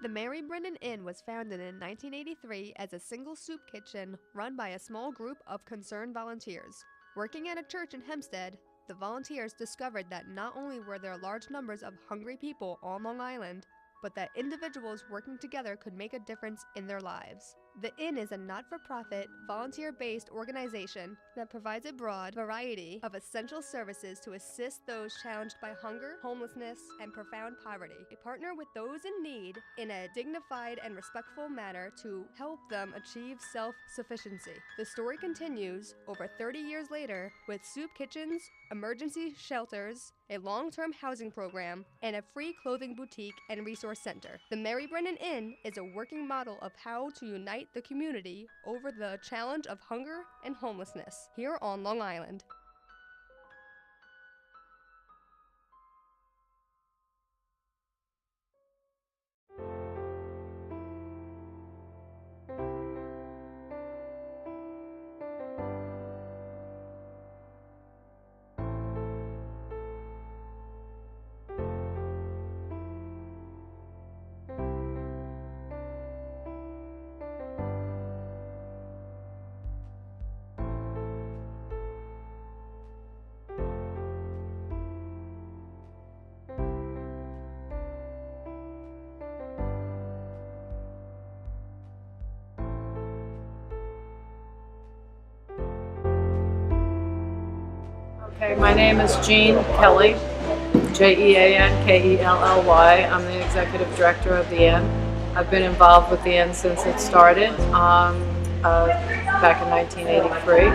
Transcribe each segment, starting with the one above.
The Mary Brennan Inn was founded in 1983 as a single soup kitchen run by a small group of concerned volunteers. Working at a church in Hempstead, the volunteers discovered that not only were there large numbers of hungry people on Long Island, but that individuals working together could make a difference in their lives. The Inn is a not-for-profit, volunteer-based organization that provides a broad variety of essential services to assist those challenged by hunger, homelessness, and profound poverty. They partner with those in need in a dignified and respectful manner to help them achieve self-sufficiency. The story continues over 30 years later with soup kitchens, emergency shelters, a long-term housing program, and a free clothing boutique and resource center. The Mary Brennan Inn is a working model of how to unite the community over the challenge of hunger and homelessness here on Long Island. Okay, my name is Jean Kelly, Jeankelly. I'm the executive director of the Inn. I've been involved with the Inn since it started back in 1983,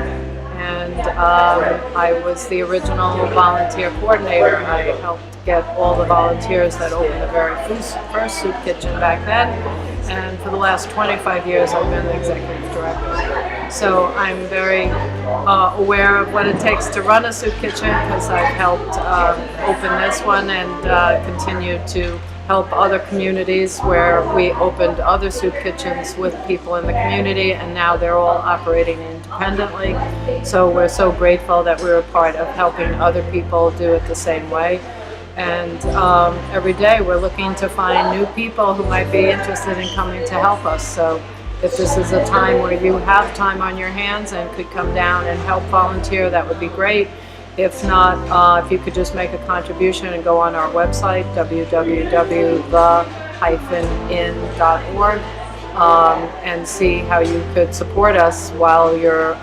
and I was the original volunteer coordinator. I helped get all the volunteers that opened the very first soup kitchen back then, and for the last 25 years I've been the executive director. So I'm very aware of what it takes to run a soup kitchen, because I've helped open this one and continue to help other communities where we opened other soup kitchens with people in the community, and now they're all operating independently. So we're so grateful that we're a part of helping other people do it the same way. And every day we're looking to find new people who might be interested in coming to help us. So if this is a time where you have time on your hands and could come down and help volunteer, that would be great. If not, if you could just make a contribution and go on our website, www.the-in.org, and see how you could support us while you're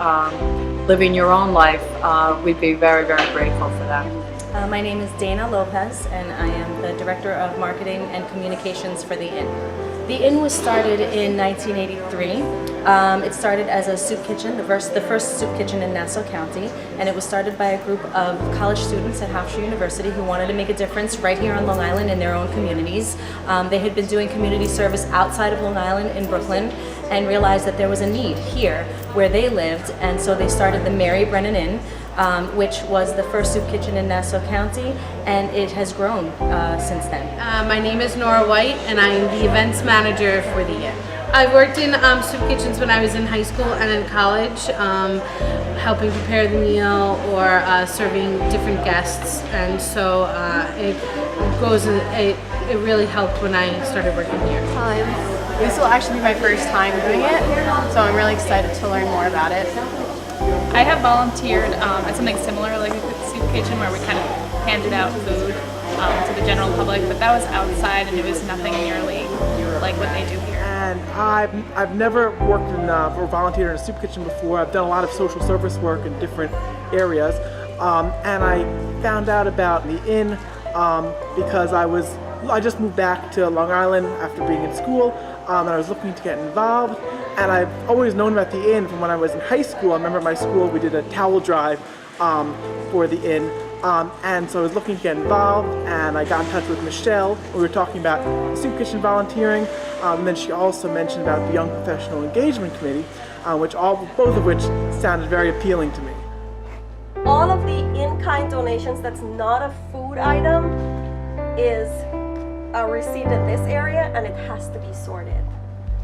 living your own life. We'd be very, very grateful for that. My name is Dana Lopez, and I am the Director of Marketing and Communications for the Inn. The Inn was started in 1983. It started as a soup kitchen, the first soup kitchen in Nassau County, and it was started by a group of college students at Hofstra University who wanted to make a difference right here on Long Island in their own communities. They had been doing community service outside of Long Island in Brooklyn and realized that there was a need here where they lived, and so they started the Mary Brennan Inn, which was the first soup kitchen in Nassau County, and it has grown since then. My name is Nora White, and I am the events manager for the Inn. I've worked in soup kitchens when I was in high school and in college, helping prepare the meal or serving different guests, and so it really helped when I started working here. This will actually be my first time doing it, so I'm really excited to learn more about it. I have volunteered at something similar, like a soup kitchen, where we kind of handed out food to the general public, but that was outside and it was nothing nearly like what they do here. And I've never worked in or volunteered in a soup kitchen before. I've done a lot of social service work in different areas, and I found out about the Inn because I just moved back to Long Island after being in school, and I was looking to get involved. And I've always known about the Inn from when I was in high school. I remember at my school we did a towel drive for the Inn, and so I was looking to get involved, and I got in touch with Michelle. We were talking about soup kitchen volunteering, and then she also mentioned about the Young Professional Engagement Committee, both of which sounded very appealing to me. All of the in-kind donations that's not a food item is received in this area, and it has to be sorted.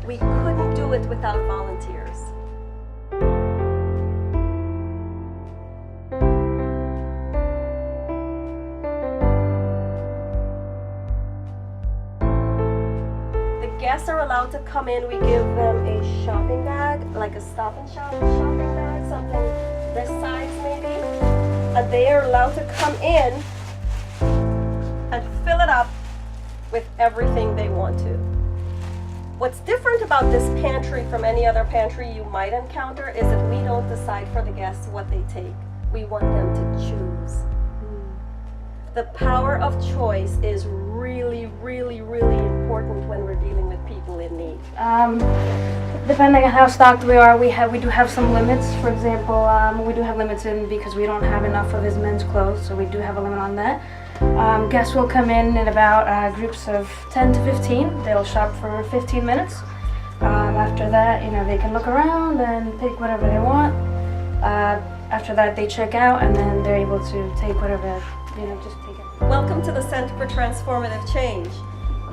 We couldn't do it without volunteers. The guests are allowed to come in, we give them a shopping bag, like a Stop and Shop shopping bag, something this size maybe. And they are allowed to come in and fill it up with everything they want to. What's different about this pantry from any other pantry you might encounter is that we don't decide for the guests what they take. We want them to choose. The power of choice is really, really, really important when we're dealing with people in need. Depending on how stocked we are, we do have some limits. For example, we do have limits in because we don't have enough of his men's clothes, so we do have a limit on that. Guests will come in about groups of 10 to 15. They'll shop for 15 minutes. After that, they can look around and pick whatever they want. After that, they check out, and then they're able to take whatever, just take it. Welcome to the Center for Transformative Change.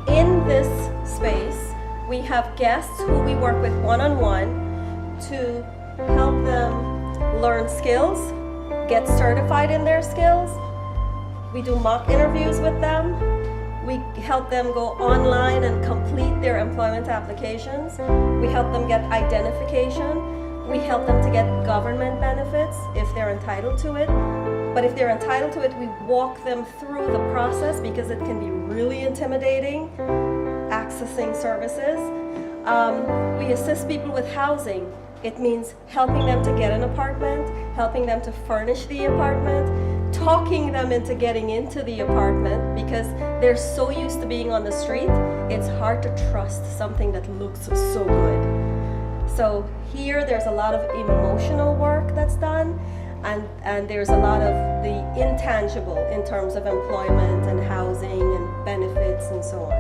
In this space, we have guests who we work with one-on-one to help them learn skills, get certified in their skills. We do mock interviews with them. We help them go online and complete their employment applications. We help them get identification. We help them to get government benefits if they're entitled to it. But if they're entitled to it, we walk them through the process because it can be really intimidating, accessing services. We assist people with housing. It means helping them to get an apartment, helping them to furnish the apartment, talking them into getting into the apartment because they're so used to being on the street, it's hard to trust something that looks so good. So here there's a lot of emotional work that's done, and there's a lot of the intangible in terms of employment and housing and benefits and so on.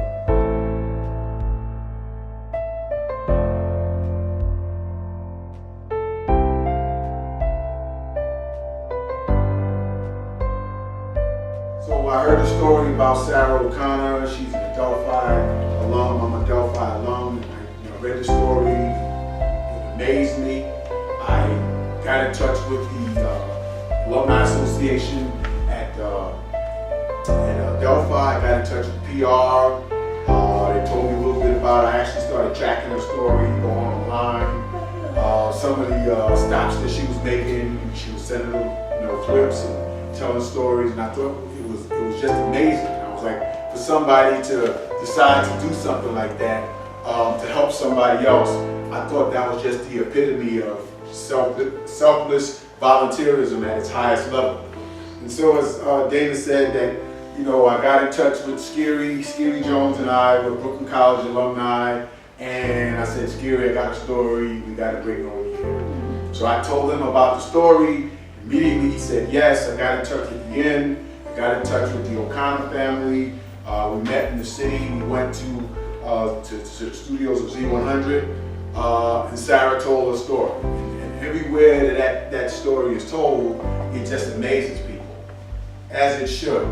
So I heard a story about Sarah O'Connor. She's an Delphi alum. I'm a Delphi alum. And I read the story. It amazed me. I got in touch with the Alumni Association at Delphi. I got in touch with PR. They told me a little bit about it. I actually started tracking her story, going online. Some of the stops that she was making, she was sending clips and telling stories, and I thought it was just amazing. I was like, for somebody to decide to do something like that, to help somebody else, I thought that was just the epitome of selfless volunteerism at its highest level. And so as Dana said that, I got in touch with Scary Jones and I were Brooklyn College alumni, and I said, Scary, I got a story, we got to bring it over here. So I told him about the story. Immediately he said yes. I got in touch with the Inn, I got in touch with the O'Connor family. We met in the city, we went to the studios of Z100, and Sarah told her story. And everywhere that story is told, it just amazes people, as it should.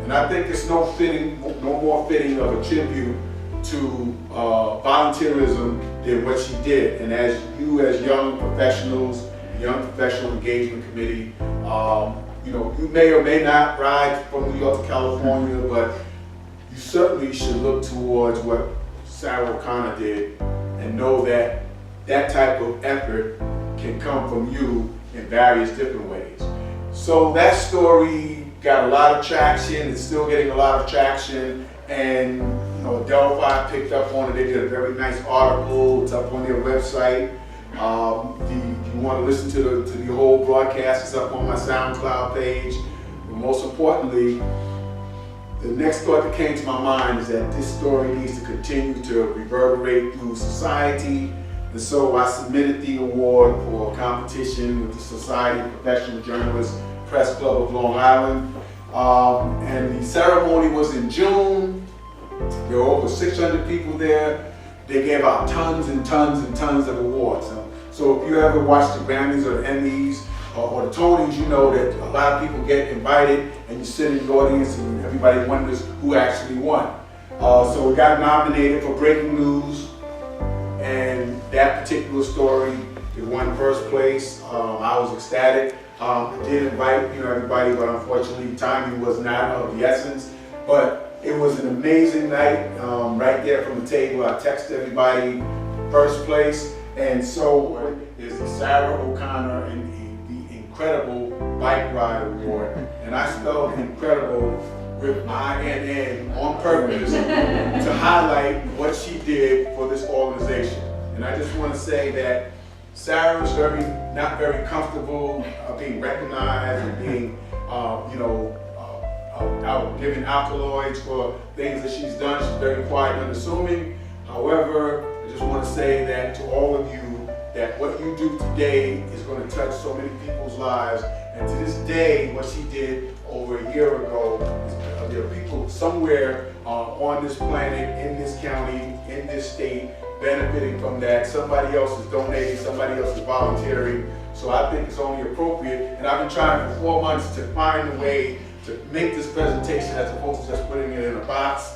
And I think it's no more fitting of a tribute to volunteerism than what she did. And as young professionals, Young Professional Engagement Committee, you may or may not ride from New York to California, but you certainly should look towards what Sarah O'Connor did and know that that type of effort can come from you in various different ways. So that story got a lot of traction, it's still getting a lot of traction, and Delphi picked up on it. They did a very nice article, it's up on their website. If you want to listen to the whole broadcast, it's up on my SoundCloud page. But most importantly, the next thought that came to my mind is that this story needs to continue to reverberate through society. And so I submitted the award for a competition with the Society of Professional Journalists Press Club of Long Island. And the ceremony was in June. There were over 600 people there. They gave out tons and tons and tons of awards. So if you ever watch the Grammys or the Emmys or the Tonys, you know that a lot of people get invited and you sit in the audience and everybody wonders who actually won. So we got nominated for Breaking News, and that particular story, it won first place. I was ecstatic. I did invite everybody, but unfortunately timing was not of the essence. But It was an amazing night, right there from the table. I texted everybody first place, and so is the Sarah O'Connor and the Incredible Bike Ride Award, and I spelled incredible with INN on purpose to highlight what she did for this organization. And I just want to say that Sarah is not very comfortable being recognized and being, out giving alkaloids for things that she's done. She's very quiet and unassuming. However, I just want to say that to all of you, that what you do today is going to touch so many people's lives. And to this day, what she did over a year ago, there are people somewhere on this planet, in this county, in this state, benefiting from that. Somebody else is donating, somebody else is volunteering. So I think it's only appropriate. And I've been trying for 4 months to find a way to make this presentation as opposed to just putting it in a box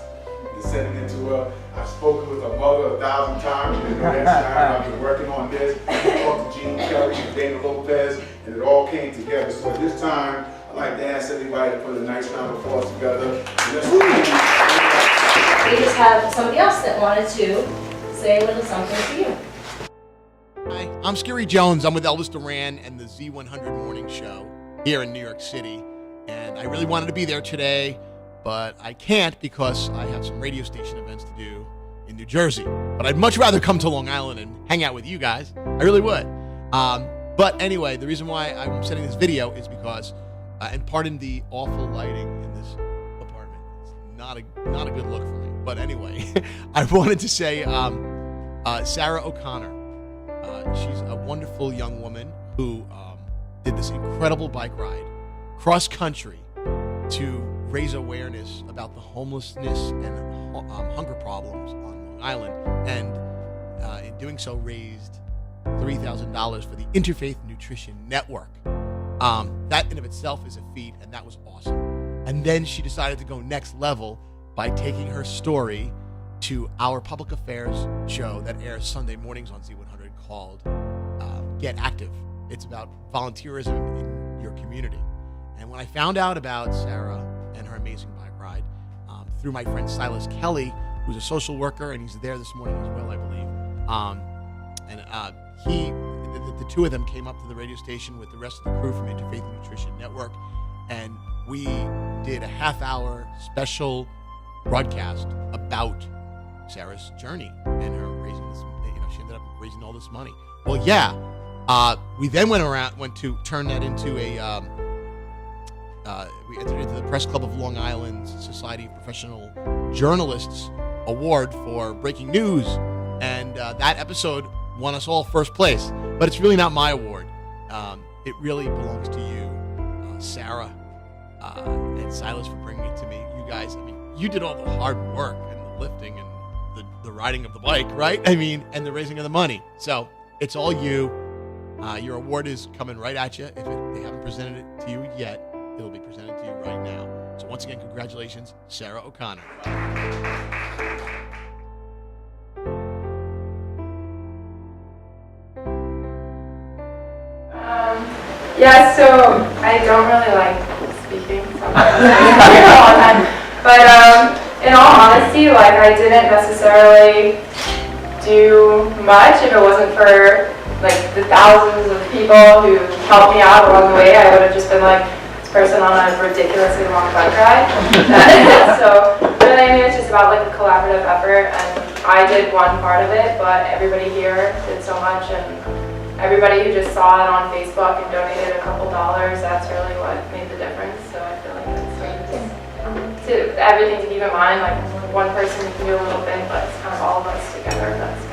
and sending it to her. I've spoken with her mother 1,000 times. You know that time. I've been working on this. I talked to Jean Kelly and Dana Lopez, and it all came together. So at this time, I'd like to ask everybody to put a nice round of applause together. We just have somebody else that wanted to say a little something to you. Hi, I'm Scary Jones. I'm with Elvis Duran and the Z100 Morning Show here in New York City. And I really wanted to be there today, but I can't because I have some radio station events to do in New Jersey. But I'd much rather come to Long Island and hang out with you guys. I really would. But anyway, the reason why I'm sending this video is because, and pardon the awful lighting in this apartment, it's not a good look for me. But anyway, I wanted to say Sarah O'Connor. She's a wonderful young woman who did this incredible bike ride cross country to raise awareness about the homelessness and hunger problems on Long Island, and in doing so raised $3,000 for the Interfaith Nutrition Network. That in of itself is a feat, and that was awesome. And then she decided to go next level by taking her story to our public affairs show that airs Sunday mornings on Z100 called Get Active. It's about volunteerism in your community. And when I found out about Sarah and her amazing bike ride, through my friend Silas Kelly, who's a social worker, and he's there this morning as well, I believe. The two of them came up to the radio station with the rest of the crew from Interfaith Nutrition Network, and we did a half-hour special broadcast about Sarah's journey and her raising this. She ended up raising all this money. Well, yeah. We then went to turn that into a. We entered into the Press Club of Long Island's Society of Professional Journalists Award for breaking news, and that episode won us all first place. But it's really not my award. It really belongs to you, Sarah, and Silas, for bringing it to me. You guys, you did all the hard work and the lifting and the riding of the bike, right? And the raising of the money. So it's all you. Your award is coming right at you. If they haven't presented it to you yet, it'll be presented to you right now. So once again, congratulations, Sarah O'Connor. Yeah, so I don't really like speaking sometimes. But in all honesty, I didn't necessarily do much if it wasn't for the thousands of people who helped me out along the way. I would have just been this person on a ridiculously long bike ride. So really, it's just about a collaborative effort, and I did one part of it, but everybody here did so much, and everybody who just saw it on Facebook and donated a couple dollars, that's really what made the difference. So I feel like that's everything to keep in mind. One person can do a little bit, but it's kind of all of us together. That's